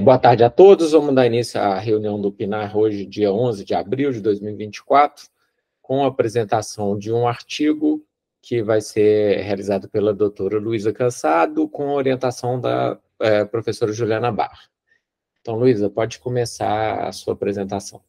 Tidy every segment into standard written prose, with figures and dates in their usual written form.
Boa tarde a todos. Vamos dar início à reunião do PNAR hoje, dia 11 de abril de 2024, com a apresentação de um artigo que vai ser realizado pela doutora Luísa Cansado, com a orientação da professora Juliana Barra. Então, Luísa, pode começar a sua apresentação.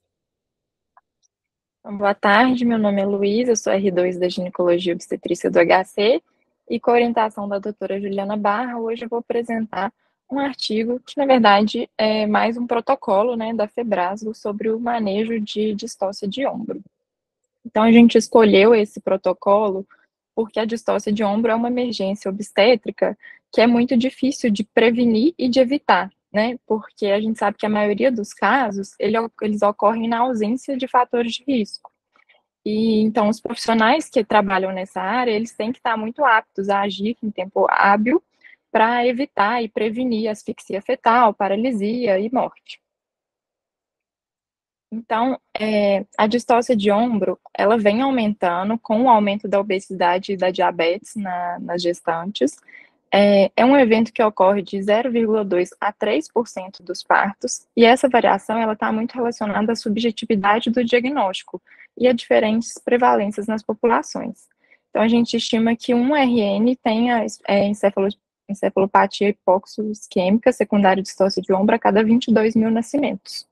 Boa tarde, meu nome é Luísa, eu sou R2 da Ginecologia e Obstetrícia do HC, e com a orientação da doutora Juliana Barra, hoje eu vou apresentar um artigo que, na verdade, é mais um protocolo, né, da Febrasgo sobre o manejo de distócia de ombro. Então, a gente escolheu esse protocolo porque a distócia de ombro é uma emergência obstétrica que é muito difícil de prevenir e de evitar, né? Porque a gente sabe que a maioria dos casos, eles ocorrem na ausência de fatores de risco. E então os profissionais que trabalham nessa área, eles têm que estar muito aptos a agir em tempo hábil para evitar e prevenir asfixia fetal, paralisia e morte. Então, a distócia de ombro, ela vem aumentando com o aumento da obesidade e da diabetes nas gestantes. É um evento que ocorre de 0,2 a 3% dos partos, e essa variação ela está muito relacionada à subjetividade do diagnóstico e a diferentes prevalências nas populações. Então, a gente estima que um RN tenha encefalopatia hipoxo-isquêmica secundária de distócia de ombro a cada 22 mil nascimentos.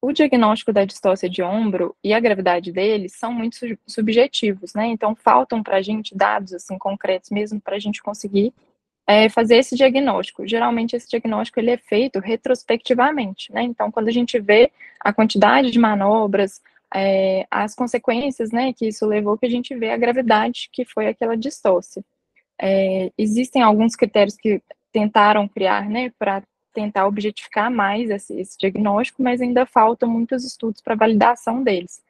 O diagnóstico da distócia de ombro e a gravidade deles são muito subjetivos, né? Então, faltam para a gente dados assim concretos mesmo para a gente conseguir fazer esse diagnóstico. Geralmente, esse diagnóstico ele é feito retrospectivamente, né? Então, quando a gente vê a quantidade de manobras, as consequências, né, que isso levou, que a gente vê a gravidade que foi aquela distócia. Existem alguns critérios que tentaram criar, né, para tentar objetificar mais esse diagnóstico, mas ainda faltam muitos estudos para validação deles.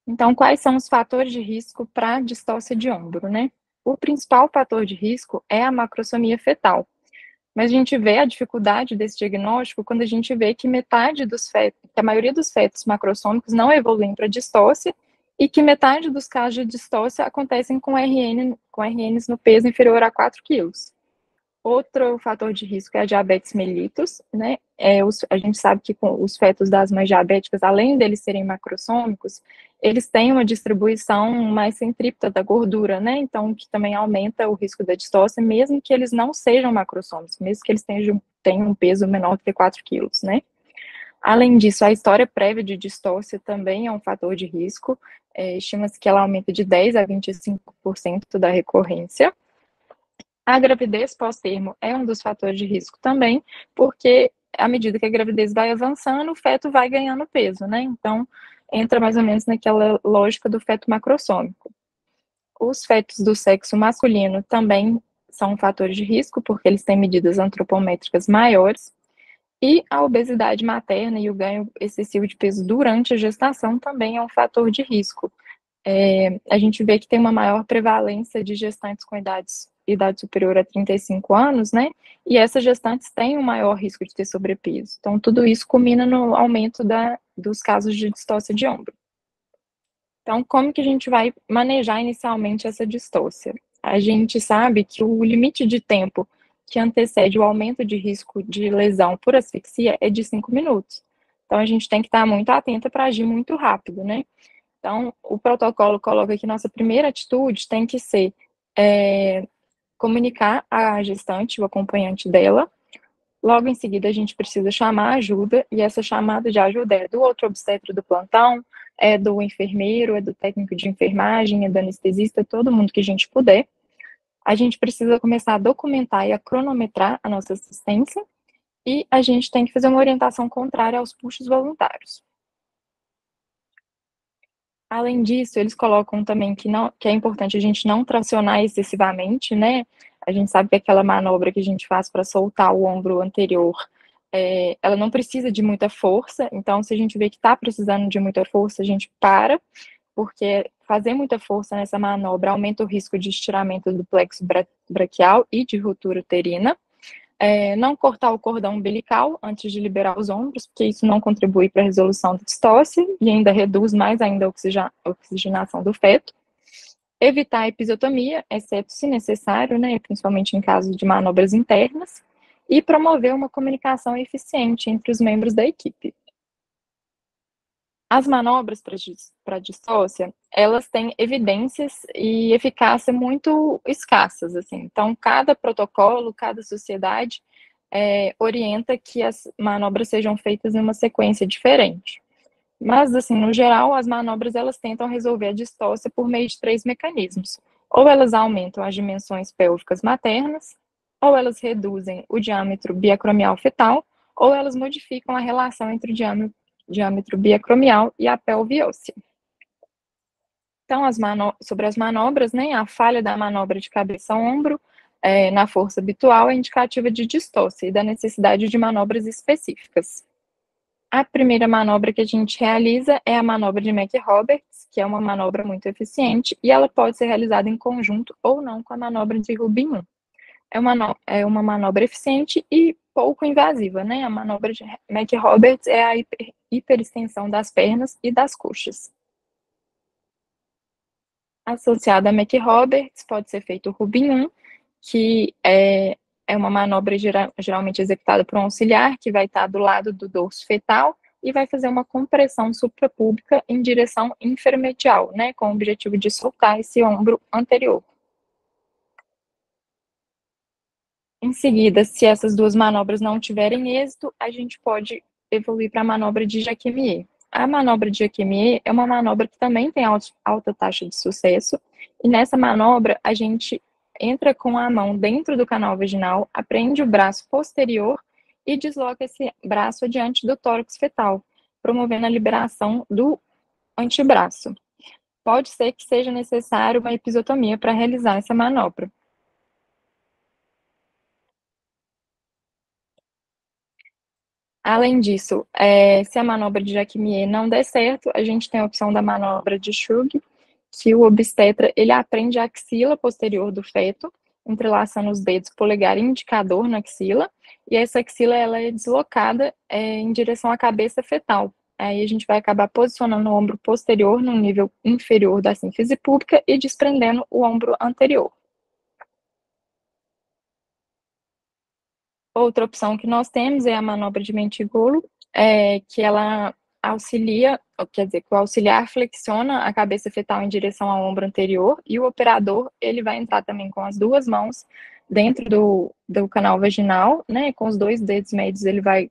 Então, quais são os fatores de risco para distócia de ombro, né? O principal fator de risco é a macrosomia fetal, mas a gente vê a dificuldade desse diagnóstico quando a gente vê que metade dos fetos, que a maioria dos fetos macrossômicos não evoluem para distócia e que metade dos casos de distócia acontecem com RNs no peso inferior a 4 quilos. Outro fator de risco é a diabetes mellitus, né? A gente sabe que com os fetos das mães diabéticas, além deles serem macrossômicos, eles têm uma distribuição mais centrípeta da gordura, né? Então, que também aumenta o risco da distócia, mesmo que eles não sejam macrossômicos, mesmo que eles tenham um peso menor do que 4 quilos, né? Além disso, a história prévia de distócia também é um fator de risco. Estima-se que ela aumenta de 10 a 25% da recorrência. A gravidez pós-termo é um dos fatores de risco também, porque à medida que a gravidez vai avançando, o feto vai ganhando peso, né? Então, entra mais ou menos naquela lógica do feto macrossômico. Os fetos do sexo masculino também são fatores de risco, porque eles têm medidas antropométricas maiores. E a obesidade materna e o ganho excessivo de peso durante a gestação também é um fator de risco. A gente vê que tem uma maior prevalência de gestantes com idade superior a 35 anos, né? E essas gestantes têm um maior risco de ter sobrepeso. Então, tudo isso culmina no aumento dos casos de distócia de ombro. Então, como que a gente vai manejar inicialmente essa distócia? A gente sabe que o limite de tempo que antecede o aumento de risco de lesão por asfixia é de 5 minutos. Então, a gente tem que estar muito atenta para agir muito rápido, né? Então, o protocolo coloca que nossa primeira atitude tem que ser comunicar à gestante, o acompanhante dela. Logo em seguida, a gente precisa chamar ajuda, e essa chamada de ajuda é do outro obstetra do plantão, é do enfermeiro, é do técnico de enfermagem, é do anestesista, todo mundo que a gente puder. A gente precisa começar a documentar e a cronometrar a nossa assistência, e a gente tem que fazer uma orientação contrária aos puxos voluntários. Além disso, eles colocam também que é importante a gente não tracionar excessivamente, né? A gente sabe que aquela manobra que a gente faz para soltar o ombro anterior, ela não precisa de muita força, então se a gente vê que está precisando de muita força, a gente para, porque fazer muita força nessa manobra aumenta o risco de estiramento do plexo braquial e de ruptura uterina. Não cortar o cordão umbilical antes de liberar os ombros, porque isso não contribui para a resolução da distócia e ainda reduz mais ainda a oxigenação do feto. evitar a episiotomia, exceto se necessário, né, principalmente em caso de manobras internas, e promover uma comunicação eficiente entre os membros da equipe. As manobras para distócia, elas têm evidências e eficácia muito escassas, assim. Então, cada protocolo, cada sociedade orienta que as manobras sejam feitas em uma sequência diferente. Mas, assim, no geral, as manobras, elas tentam resolver a distócia por meio de 3 mecanismos. Ou elas aumentam as dimensões pélvicas maternas, ou elas reduzem o diâmetro biacromial fetal, ou elas modificam a relação entre o diâmetro biacromial e a pelve óssea. Então, sobre as manobras, né, a falha da manobra de cabeça-ombro na força habitual é indicativa de distócia e da necessidade de manobras específicas. A primeira manobra que a gente realiza é a manobra de McRoberts, que é uma manobra muito eficiente, e ela pode ser realizada em conjunto ou não com a manobra de Rubin 1. É uma manobra eficiente e pouco invasiva, né? A manobra de McRoberts é a hiperextensão das pernas e das coxas. Associada a McRoberts, pode ser feito o Rubin 1, que é uma manobra geralmente executada por um auxiliar, que vai estar do lado do dorso fetal e vai fazer uma compressão suprapúbica em direção inferomedial, né, com o objetivo de soltar esse ombro anterior. Em seguida, se essas duas manobras não tiverem êxito, a gente pode evoluir para a manobra de Jacquemies. A manobra de Jacquemies é uma manobra que também tem alta taxa de sucesso, e nessa manobra a gente entra com a mão dentro do canal vaginal, aprende o braço posterior e desloca esse braço adiante do tórax fetal, promovendo a liberação do antebraço. Pode ser que seja necessário uma episiotomia para realizar essa manobra. Além disso, se a manobra de Jacquemies não der certo, a gente tem a opção da manobra de Shug, que o obstetra ele aprende a axila posterior do feto, entrelaçando os dedos polegar e indicador na axila, e essa axila ela é deslocada em direção à cabeça fetal. Aí a gente vai acabar posicionando o ombro posterior no nível inferior da sínfise púbica e desprendendo o ombro anterior. Outra opção que nós temos é a manobra de Mentigolo, que ela auxilia, quer dizer, que o auxiliar flexiona a cabeça fetal em direção ao ombro anterior e o operador, ele vai entrar também com as duas mãos dentro do canal vaginal, né, com os 2 dedos médios ele vai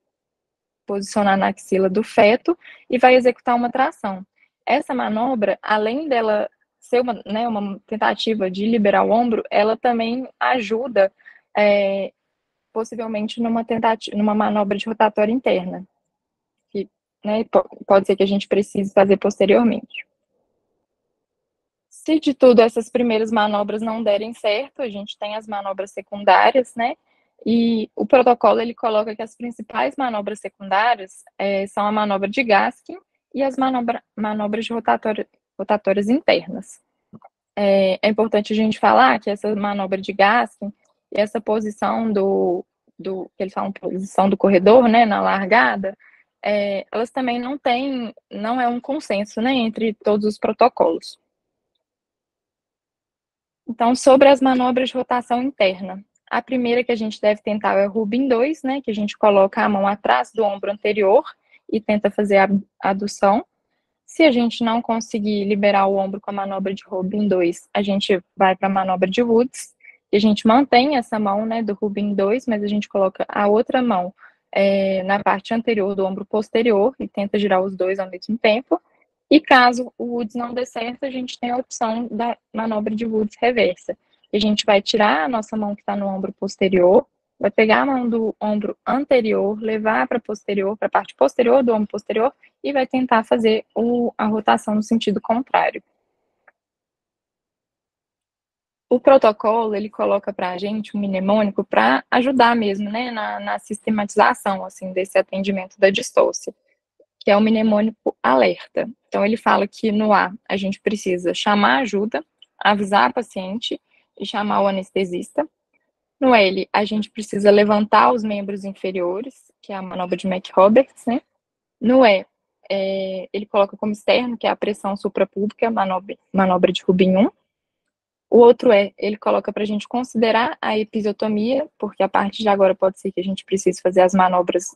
posicionar na axila do feto e vai executar uma tração. Essa manobra, além dela ser uma tentativa de liberar o ombro, ela também ajuda possivelmente numa manobra de rotatória interna, que, né, pode ser que a gente precise fazer posteriormente. Se de tudo essas primeiras manobras não derem certo, a gente tem as manobras secundárias, né? E o protocolo ele coloca que as principais manobras secundárias são a manobra de Gaskin e as manobras de rotatórias internas. É importante a gente falar que essa manobra de Gaskin e essa posição que eles falam posição do corredor, né, na largada, elas também não é um consenso, né, entre todos os protocolos. Então, sobre as manobras de rotação interna, a primeira que a gente deve tentar é o Rubin 2, né, que a gente coloca a mão atrás do ombro anterior e tenta fazer a adução. Se a gente não conseguir liberar o ombro com a manobra de Rubin 2, a gente vai para a manobra de Woods, e a gente mantém essa mão, né, do Rubin 2, mas a gente coloca a outra mão na parte anterior do ombro posterior e tenta girar os dois ao mesmo tempo. E caso o Woods não dê certo, a gente tem a opção da manobra de Woods reversa. A gente vai tirar a nossa mão que está no ombro posterior, vai pegar a mão do ombro anterior, levar para posterior, para a parte posterior do ombro posterior e vai tentar fazer a rotação no sentido contrário. O protocolo, ele coloca para a gente um mnemônico para ajudar mesmo, né, na sistematização, assim, desse atendimento da distócia, que é o mnemônico alerta. Então, ele fala que no A, a gente precisa chamar ajuda, avisar a paciente e chamar o anestesista. No L, a gente precisa levantar os membros inferiores, que é a manobra de McRoberts, né? No E, ele coloca como externo, que é a pressão suprapúbica, manobra de Rubin 1. O outro ele coloca para a gente considerar a episiotomia, porque a partir de agora pode ser que a gente precise fazer as manobras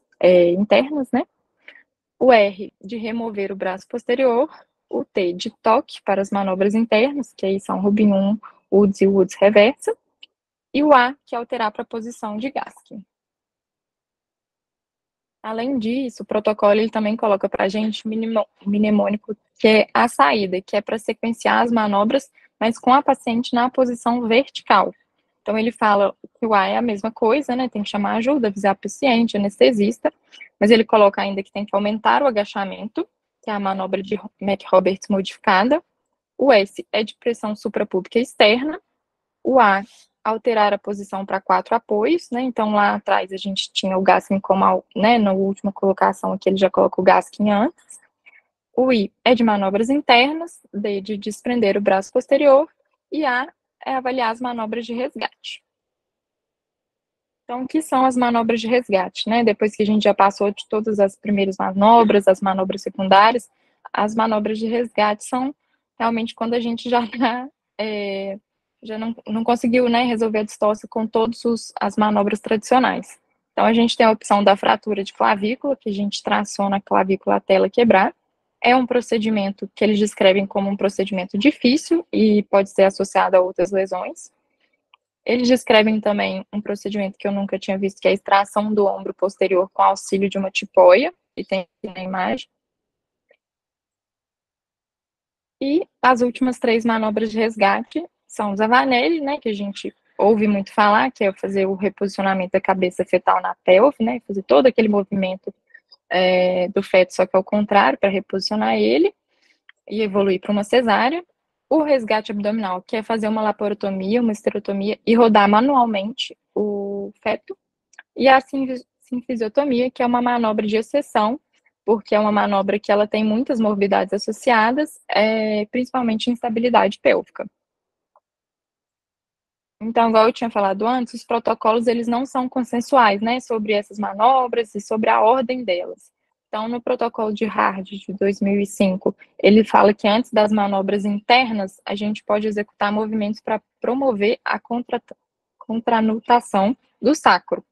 internas, né? O R, de remover o braço posterior. O T, de toque para as manobras internas, que aí são Rubin 1, Woods e Woods reversa. E o A, que é alterar para a posição de Gaskin. Além disso, o protocolo ele também coloca para a gente o mnemônico, que é a saída, que é para sequenciar as manobras, mas com a paciente na posição vertical. Então, ele fala que o A é a mesma coisa, né? Tem que chamar ajuda, avisar o paciente, anestesista, mas ele coloca ainda que tem que aumentar o agachamento, que é a manobra de McRoberts modificada. O S é de pressão suprapúbica externa. O A, alterar a posição para 4 apoios, né? Então, lá atrás a gente tinha o Gaskin como, né? Na última colocação aqui, ele já coloca o Gaskin antes. O I é de manobras internas, D de desprender o braço posterior, e A é avaliar as manobras de resgate. Então, o que são as manobras de resgate, né? Depois que a gente já passou de todas as primeiras manobras, as manobras secundárias, as manobras de resgate são realmente quando a gente já está já não conseguiu, né, resolver a distócia com todas as manobras tradicionais. Então, a gente tem a opção da fratura de clavícula, que a gente traciona a clavícula até ela quebrar. É um procedimento que eles descrevem como um procedimento difícil e pode ser associado a outras lesões. Eles descrevem também um procedimento que eu nunca tinha visto, que é a extração do ombro posterior com auxílio de uma tipoia, e tem na imagem. E as últimas 3 manobras de resgate são os Avanelli, né, que a gente ouve muito falar, que é fazer o reposicionamento da cabeça fetal na pelve, né, fazer todo aquele movimento do feto, só que ao contrário, para reposicionar ele e evoluir para uma cesárea. O resgate abdominal, que é fazer uma laparotomia, uma esterotomia e rodar manualmente o feto. E a sinfisiotomia, que é uma manobra de exceção, porque é uma manobra que ela tem muitas morbidades associadas, principalmente instabilidade pélvica. Então, igual eu tinha falado antes, os protocolos eles não são consensuais, né, sobre essas manobras e sobre a ordem delas. Então, no protocolo de Hard de 2005, ele fala que antes das manobras internas, a gente pode executar movimentos para promover a contranutação do sacro.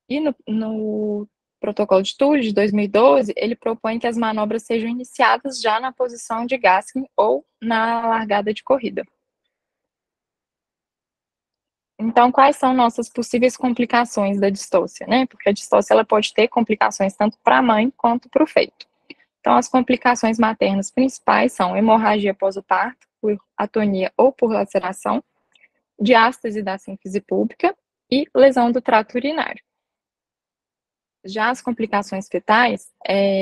E no protocolo de Tulle, de 2012, ele propõe que as manobras sejam iniciadas já na posição de Gaskin ou na largada de corrida. Então, quais são nossas possíveis complicações da distócia, né? Porque a distócia ela pode ter complicações tanto para a mãe quanto para o feto. Então, as complicações maternas principais são hemorragia após o parto, por atonia ou por laceração, diástase da sínfise púbica e lesão do trato urinário. Já as complicações fetais,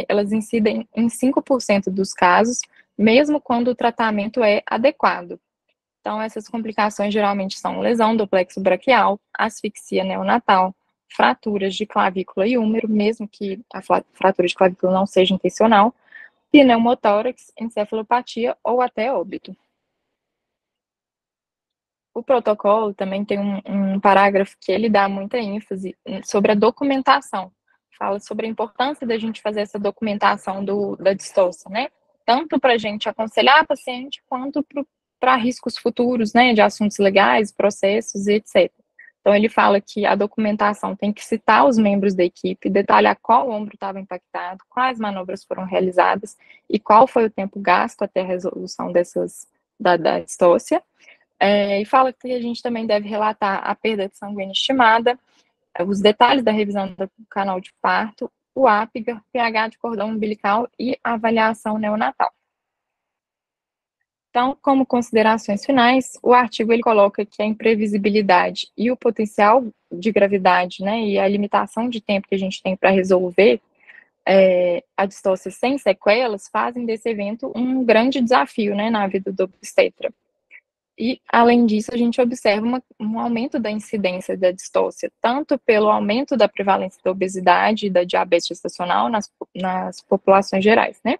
elas incidem em 5% dos casos, mesmo quando o tratamento é adequado. Então, essas complicações geralmente são lesão do plexo braquial, asfixia neonatal, fraturas de clavícula e úmero, mesmo que a fratura de clavícula não seja intencional, pneumotórax, encefalopatia ou até óbito. O protocolo também tem um parágrafo que ele dá muita ênfase sobre a documentação. Fala sobre a importância da gente fazer essa documentação da distócia, né? Tanto para a gente aconselhar a paciente, quanto para riscos futuros, né? De assuntos legais, processos e etc. Então, ele fala que a documentação tem que citar os membros da equipe, detalhar qual ombro estava impactado, quais manobras foram realizadas e qual foi o tempo gasto até a resolução da distócia. E fala que a gente também deve relatar a perda de sanguínea estimada, os detalhes da revisão do canal de parto, o APGAR, pH de cordão umbilical e avaliação neonatal. Então, como considerações finais, o artigo ele coloca que a imprevisibilidade e o potencial de gravidade, né, e a limitação de tempo que a gente tem para resolver a distócia sem sequelas fazem desse evento um grande desafio, né, na vida do obstetra. E, além disso, a gente observa um aumento da incidência da distócia, tanto pelo aumento da prevalência da obesidade e da diabetes gestacional nas populações gerais, né?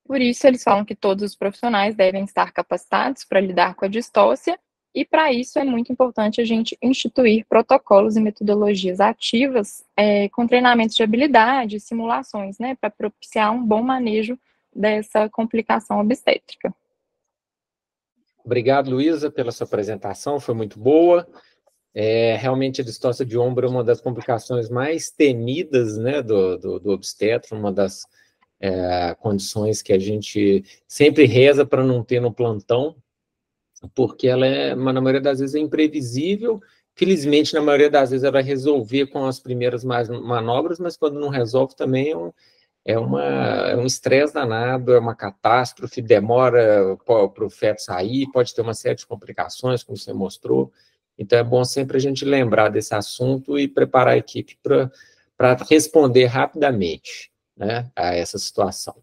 Por isso, eles falam que todos os profissionais devem estar capacitados para lidar com a distócia, e para isso é muito importante a gente instituir protocolos e metodologias ativas com treinamentos de habilidade, simulações, né, para propiciar um bom manejo dessa complicação obstétrica. Obrigado, Luísa, pela sua apresentação, foi muito boa. Realmente a distócia de ombro é uma das complicações mais temidas, né, do obstetra, uma das condições que a gente sempre reza para não ter no plantão, porque ela na maioria das vezes é imprevisível. Felizmente, na maioria das vezes ela vai resolver com as primeiras manobras, mas quando não resolve também é um estresse danado, é uma catástrofe, demora para o feto sair, pode ter uma série de complicações, como você mostrou. Então, é bom sempre a gente lembrar desse assunto e preparar a equipe para responder rapidamente, né, a essa situação.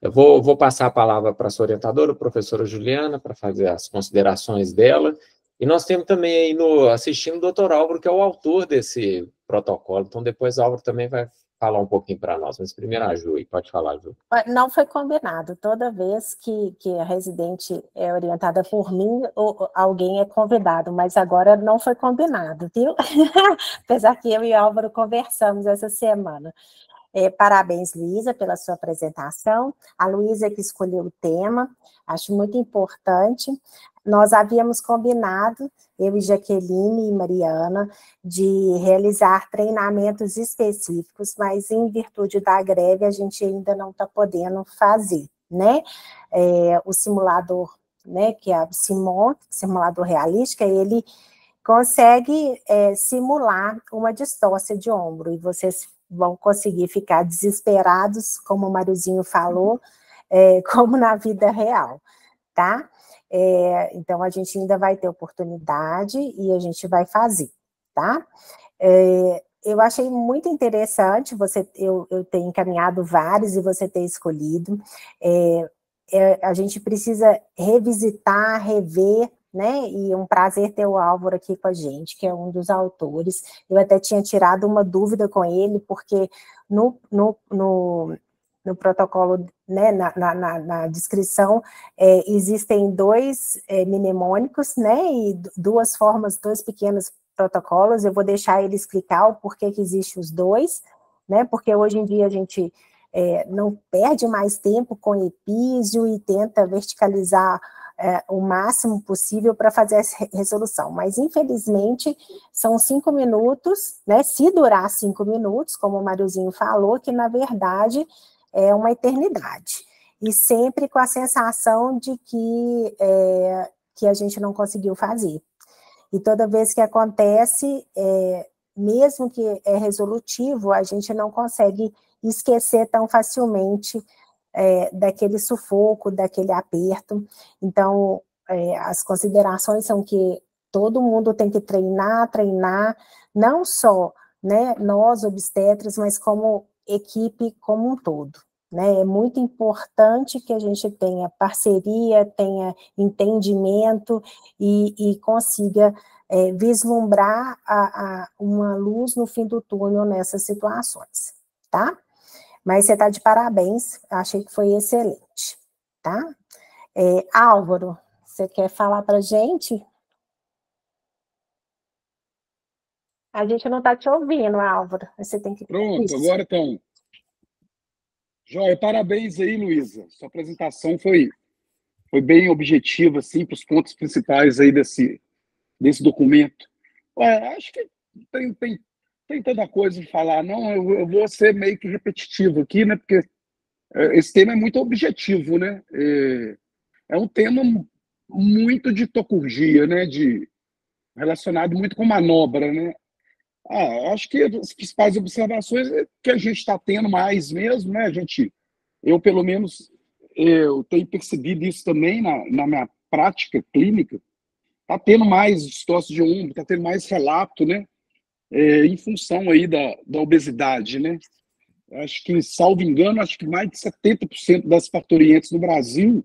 Eu vou passar a palavra para a sua orientadora, a professora Juliana, para fazer as considerações dela. E nós temos também aí assistindo o doutor Álvaro, que é o autor desse protocolo. Então, depois o Álvaro também vai falar um pouquinho para nós. Mas primeiro a Ju, pode falar, Ju. Não foi combinado. Toda vez que a residente é orientada por mim, alguém é convidado, mas agora não foi combinado, viu? Apesar que eu e Álvaro conversamos essa semana. Parabéns, Luísa, pela sua apresentação. A Luísa que escolheu o tema, acho muito importante. Nós havíamos combinado, eu e Jaqueline e Mariana, de realizar treinamentos específicos, mas em virtude da greve a gente ainda não está podendo fazer, né? O simulador, né, que é o simulador realístico, ele consegue simular uma distócia de ombro, e vocês vão conseguir ficar desesperados, como o Mariozinho falou, como na vida real, tá? Então, a gente ainda vai ter oportunidade e a gente vai fazer, tá? Eu achei muito interessante eu ter encaminhado vários e você ter escolhido. A gente precisa revisitar, rever, né? E é um prazer ter o Álvaro aqui com a gente, que é um dos autores. Eu até tinha tirado uma dúvida com ele, porque no protocolo, né, na descrição, existem dois mnemônicos, né? E duas formas, dois pequenos protocolos. Eu vou deixar ele explicar o porquê que existem os dois, né? Porque hoje em dia a gente não perde mais tempo com epísio e tenta verticalizar o máximo possível para fazer essa resolução, mas infelizmente são 5 minutos, né? Se durar 5 minutos, como o Mariozinho falou, que na verdade é uma eternidade, e sempre com a sensação de que a gente não conseguiu fazer. E toda vez que acontece, mesmo que é resolutivo, a gente não consegue esquecer tão facilmente daquele sufoco, daquele aperto. Então, as considerações são que todo mundo tem que treinar, não só, né, nós obstetras, mas como equipe como um todo, né? É muito importante que a gente tenha parceria, tenha entendimento e consiga vislumbrar uma luz no fim do túnel nessas situações, tá? Mas você está de parabéns, achei que foi excelente, tá? Álvaro, você quer falar para a gente? A gente não está te ouvindo, Álvaro. Você tem que... Pronto, isso. Agora então. Joia, parabéns aí, Luísa. Sua apresentação foi bem objetiva, assim, para os pontos principais aí desse documento. Acho que tem tanta coisa para falar, não. Eu vou ser meio que repetitivo aqui, né? Porque esse tema é muito objetivo, né? É um tema muito de tocurgia, né? Relacionado muito com manobra, né? Acho que as principais observações é que a gente está tendo mais mesmo, né? Eu pelo menos, eu tenho percebido isso também na minha prática clínica. Está tendo mais distócia de ombro, está tendo mais relato, né? Em função aí da obesidade, né? Acho que, salvo engano, acho que mais de 70% das parturientes no Brasil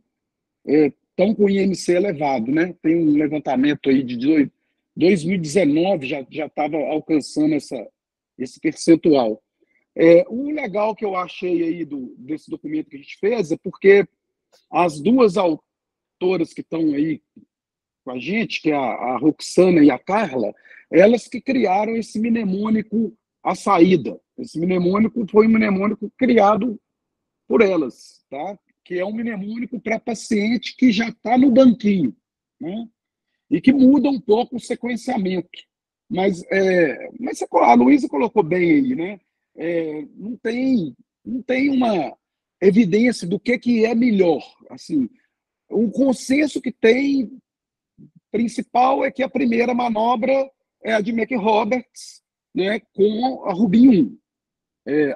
estão com IMC elevado, né? Tem um levantamento aí de 2019 já estava alcançando esse percentual. O legal que eu achei aí desse documento que a gente fez é porque as duas autoras que estão aí com a gente, que é a Roxana e a Carla, elas que criaram esse mnemônico à saída. Esse mnemônico foi um mnemônico criado por elas, tá? Que é um mnemônico para paciente que já está no banquinho, né? E que muda um pouco o sequenciamento. Mas a Luísa colocou bem aí, né? Não tem uma evidência do que é melhor. Assim, o consenso que tem principal é que a primeira manobra é a de McRoberts, né, com a Rubin 1.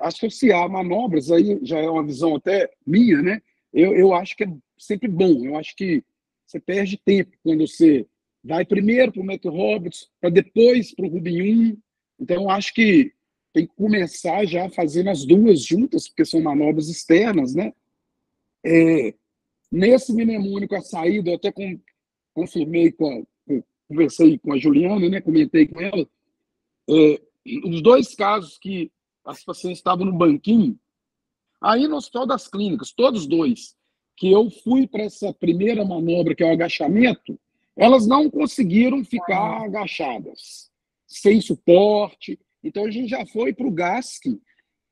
Associar manobras aí já é uma visão até minha, né? Eu acho que é sempre bom. Eu acho que você perde tempo quando você vai primeiro para o McRoberts, para depois para o Rubin 1. Então, eu acho que tem que começar já fazendo as duas juntas, porque são manobras externas, né? Nesse mnemônico, a saída, eu até confirmei conversei com a Juliana, né? Comentei com ela. Os dois casos que as pacientes estavam no banquinho, aí no Hospital das Clínicas, todos dois, que eu fui para essa primeira manobra, que é o agachamento, elas não conseguiram ficar agachadas, sem suporte. Então, a gente já foi para o GASC,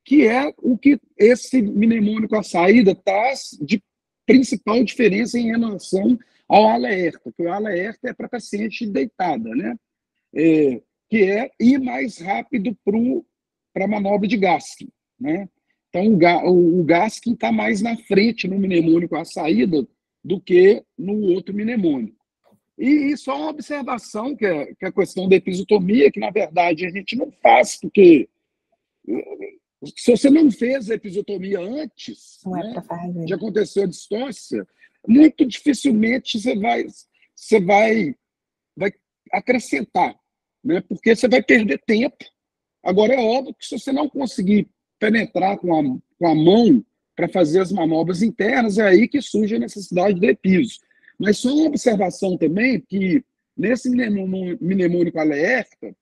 que é o que esse mnemônico à saída traz de principal diferença em relação ao alerta, porque o alerta é para paciente deitada, né? Que é ir mais rápido para a manobra de Gaskin, né? Então, o Gaskin está mais na frente no mnemônico à saída do que no outro mnemônico. E só uma observação, que é a questão da episiotomia, que, na verdade, a gente não faz, porque se você não fez a episiotomia antes, né, de acontecer a distócia, muito dificilmente você vai acrescentar, né, porque você vai perder tempo. Agora, é óbvio que se você não conseguir penetrar com a mão para fazer as manobras internas, é aí que surge a necessidade do episo. Mas só uma observação também, que nesse mnemônico alerta,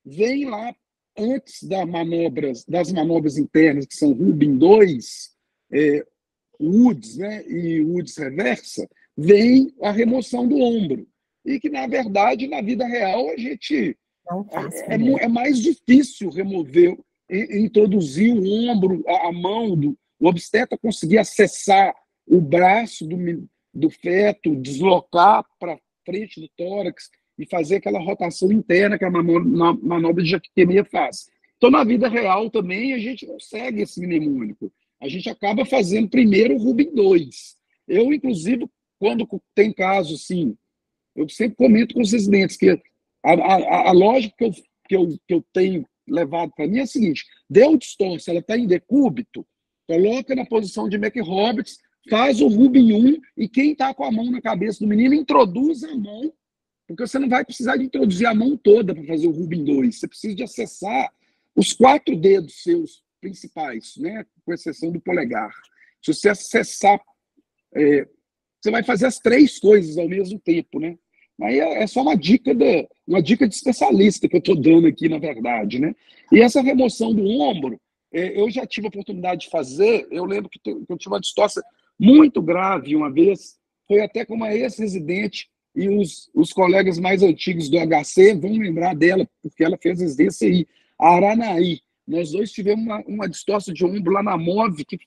vem lá, antes das manobras internas, que são Rubin 2, Woods, né, e Woods reversa, vem a remoção do ombro. E que, na verdade, na vida real, a gente é mais difícil remover, introduzir o ombro, a mão, o obstetra conseguir acessar o braço do feto, deslocar para frente do tórax e fazer aquela rotação interna que a manobra de jaquectomia faz. Então, na vida real também, a gente não segue esse mnemônico. A gente acaba fazendo primeiro o Rubin 2. Eu, inclusive, quando tem caso assim, eu sempre comento com os residentes que a lógica que eu tenho levado para mim é a seguinte: deu distorce, ela está em decúbito, coloca na posição de McRoberts, faz o Rubin 1 e quem está com a mão na cabeça do menino, introduz a mão, porque você não vai precisar de introduzir a mão toda para fazer o Rubin 2. Você precisa de acessar os 4 dedos seus principais, né, com exceção do polegar. Se você acessar, você vai fazer as 3 coisas ao mesmo tempo, né? Aí é só uma dica de especialista que eu estou dando aqui, na verdade, né? E essa remoção do ombro, eu já tive a oportunidade de fazer. Eu lembro que eu tive uma distócia muito grave uma vez, foi até com uma ex-residente, e os colegas mais antigos do HC vão lembrar dela, porque ela fez residência aí, a Aranaí. Nós dois tivemos uma distócia de ombro lá na MOV, que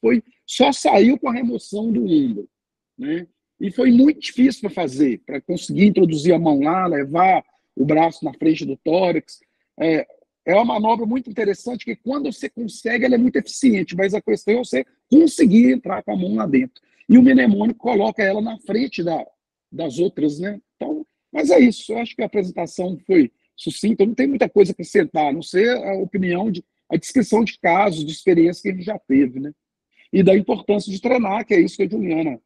só saiu com a remoção do ombro, né? E foi muito difícil para fazer, para conseguir introduzir a mão lá, levar o braço na frente do tórax. É uma manobra muito interessante, que quando você consegue, ela é muito eficiente, mas a questão é você conseguir entrar com a mão lá dentro. E o mnemônico coloca ela na frente das outras, né? Então, mas é isso. Eu acho que a apresentação foi sucinta, não tem muita coisa a acrescentar, a não ser a opinião, a descrição de casos, de experiência que a gente já teve, né? E da importância de treinar, que é isso que a Juliana,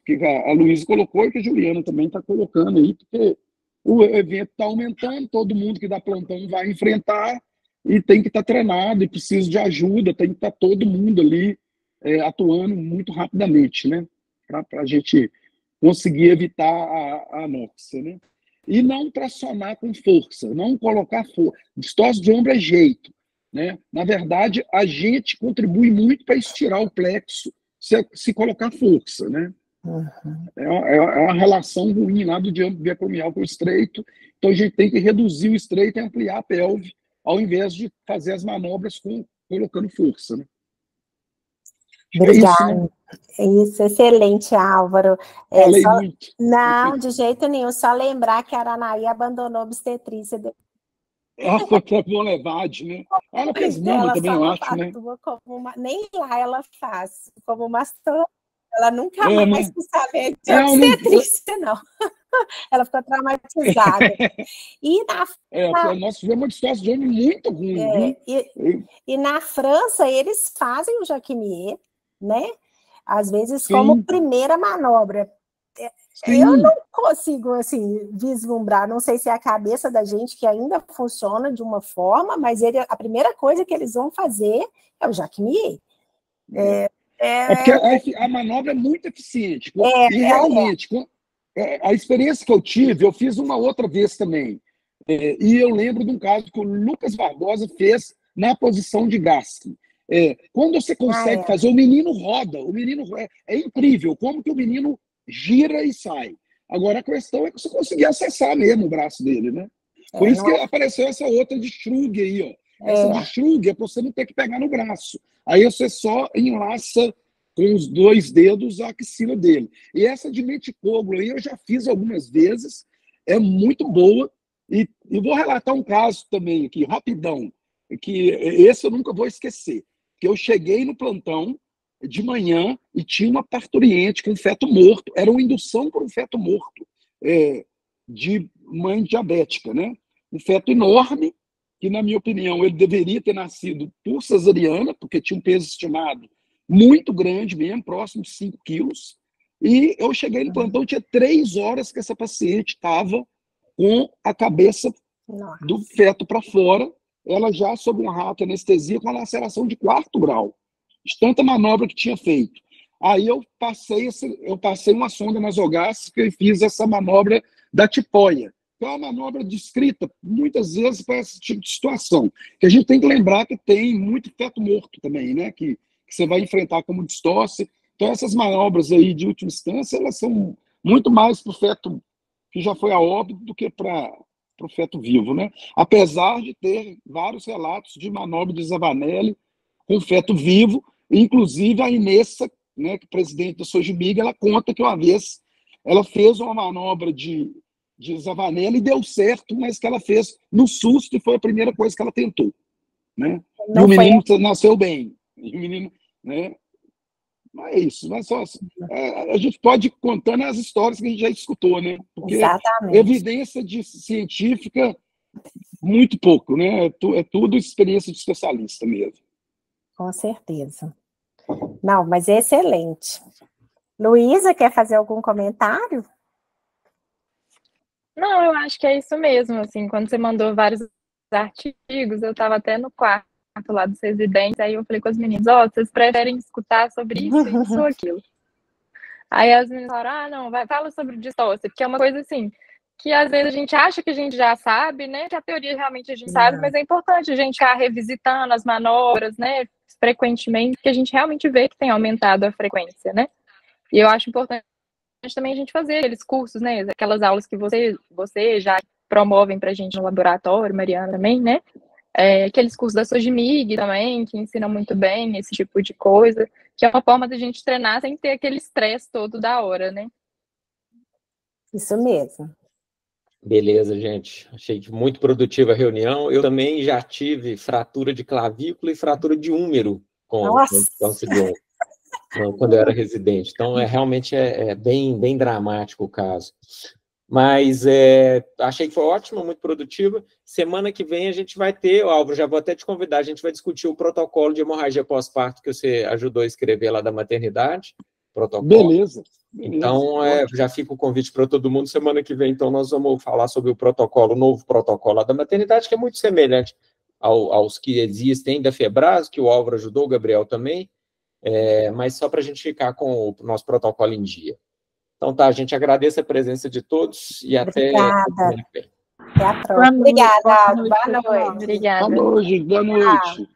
que a Luísa colocou e que a Juliana também está colocando aí, porque o evento está aumentando, todo mundo que dá plantão vai enfrentar e tem que estar treinado e precisa de ajuda, tem que estar todo mundo ali atuando muito rapidamente, né? Para a gente conseguir evitar a anóxia, né? E não tracionar com força, não colocar força. Distorce de ombro é jeito, né? Na verdade, a gente contribui muito para estirar o plexo se colocar força, né? Uhum. É uma relação ruim lá do diâmetro biacomial com o estreito. Então, a gente tem que reduzir o estreito e ampliar a pelve, ao invés de fazer as manobras colocando força, né? Obrigada. É isso, né? Isso, excelente, Álvaro. Falei muito. Não, de jeito nenhum, só lembrar que a Aranaí abandonou a obstetrícia. Foi para bom levade, né? Ela fez mama também, eu acho, né? Nem lá ela faz, como mastodonte. Ela nunca né? mais quis saber de obstetrícia, não. Ela ficou traumatizada. Nós tivemos uma distância de homem muito ruim. E na França, eles fazem o Jacqueminot, né? Às vezes, como primeira manobra. Sim. Eu não consigo, assim, vislumbrar, não sei se é a cabeça da gente que ainda funciona de uma forma, mas a primeira coisa que eles vão fazer é o Jacqueminot. Porque a manobra é muito eficiente. E realmente, a experiência que eu tive, eu fiz uma outra vez também. E eu lembro de um caso que o Lucas Barbosa fez na posição de Gaskin. Quando você consegue fazer, o menino roda, é incrível como que o menino gira e sai. Agora a questão é que você conseguir acessar mesmo o braço dele, né? Por isso que apareceu essa outra de Strug aí, ó. Essa de Strug é para você não ter que pegar no braço. Aí você só enlaça com os 2 dedos a axila dele. E essa de meticôbulo aí eu já fiz algumas vezes, é muito boa. E vou relatar um caso também aqui, rapidão, que esse eu nunca vou esquecer. Que eu cheguei no plantão de manhã e tinha uma parturiente com feto morto. Era uma indução por um feto morto, de mãe diabética, né? Um feto enorme, que, na minha opinião, ele deveria ter nascido por cesariana, porque tinha um peso estimado muito grande mesmo, próximo de 5 quilos. E eu cheguei no plantão, tinha 3 horas que essa paciente estava com a cabeça do feto para fora, ela já sob uma rápida anestesia com a laceração de 4º grau, de tanta manobra que tinha feito. Aí eu passei uma sonda nasogástrica e fiz essa manobra da tipoia, que é uma manobra descrita muitas vezes para esse tipo de situação. Que a gente tem que lembrar que tem muito feto morto também, né? Que você vai enfrentar como distorce. Então, essas manobras aí de última instância, elas são muito mais para o feto que já foi a óbito do que para o feto vivo, né? Apesar de ter vários relatos de manobra de Zavanelli com feto vivo, inclusive a Inessa, né, que é presidente da Sojimiga, ela conta que uma vez ela fez uma manobra de Zavanelli e deu certo, mas que ela fez no susto e foi a primeira coisa que ela tentou, né? E o menino nasceu bem. E o menino, né? Mas é isso. Mas a gente pode ir contando as histórias que a gente já escutou, né? Porque evidência científica, muito pouco, né? É tudo experiência de especialista mesmo. Com certeza. Não, mas é excelente. Luísa, quer fazer algum comentário? Não, eu acho que é isso mesmo, assim, quando você mandou vários artigos, eu estava até no quarto lá dos residentes, aí eu falei com as meninas, vocês preferem escutar sobre isso ou aquilo? Aí as meninas falaram, não, fala sobre distócia, porque é uma coisa assim, que às vezes a gente acha que a gente já sabe, né, que a teoria realmente a gente sabe, mas é importante a gente ficar revisitando as manobras, né, frequentemente, porque a gente realmente vê que tem aumentado a frequência, né? E eu acho importante também a gente fazer aqueles cursos, né, aquelas aulas que você já promovem pra gente no laboratório, Mariana também, né? Aqueles cursos da Sojimig também, que ensinam muito bem esse tipo de coisa, que é uma forma da gente treinar sem ter aquele estresse todo da hora, né? Isso mesmo. Beleza, gente. Achei muito produtiva a reunião. Eu também já tive fratura de clavícula e fratura de úmero com Cidion, quando eu era residente. Então, realmente é bem dramático o caso. Mas achei que foi ótima, muito produtiva. Semana que vem a gente vai ter, Álvaro, já vou até te convidar, a gente vai discutir o protocolo de hemorragia pós-parto que você ajudou a escrever lá da maternidade. Protocolo. Beleza. Então, já fica o convite para todo mundo. Semana que vem, então, nós vamos falar sobre o novo protocolo lá da maternidade, que é muito semelhante aos que existem da FEBRAS, que o Álvaro ajudou, o Gabriel também, mas só para a gente ficar com o nosso protocolo em dia. Então, tá, a gente agradece a presença de todos e até semana que vem. Até a próxima. Obrigada, boa noite. Obrigada. Boa noite.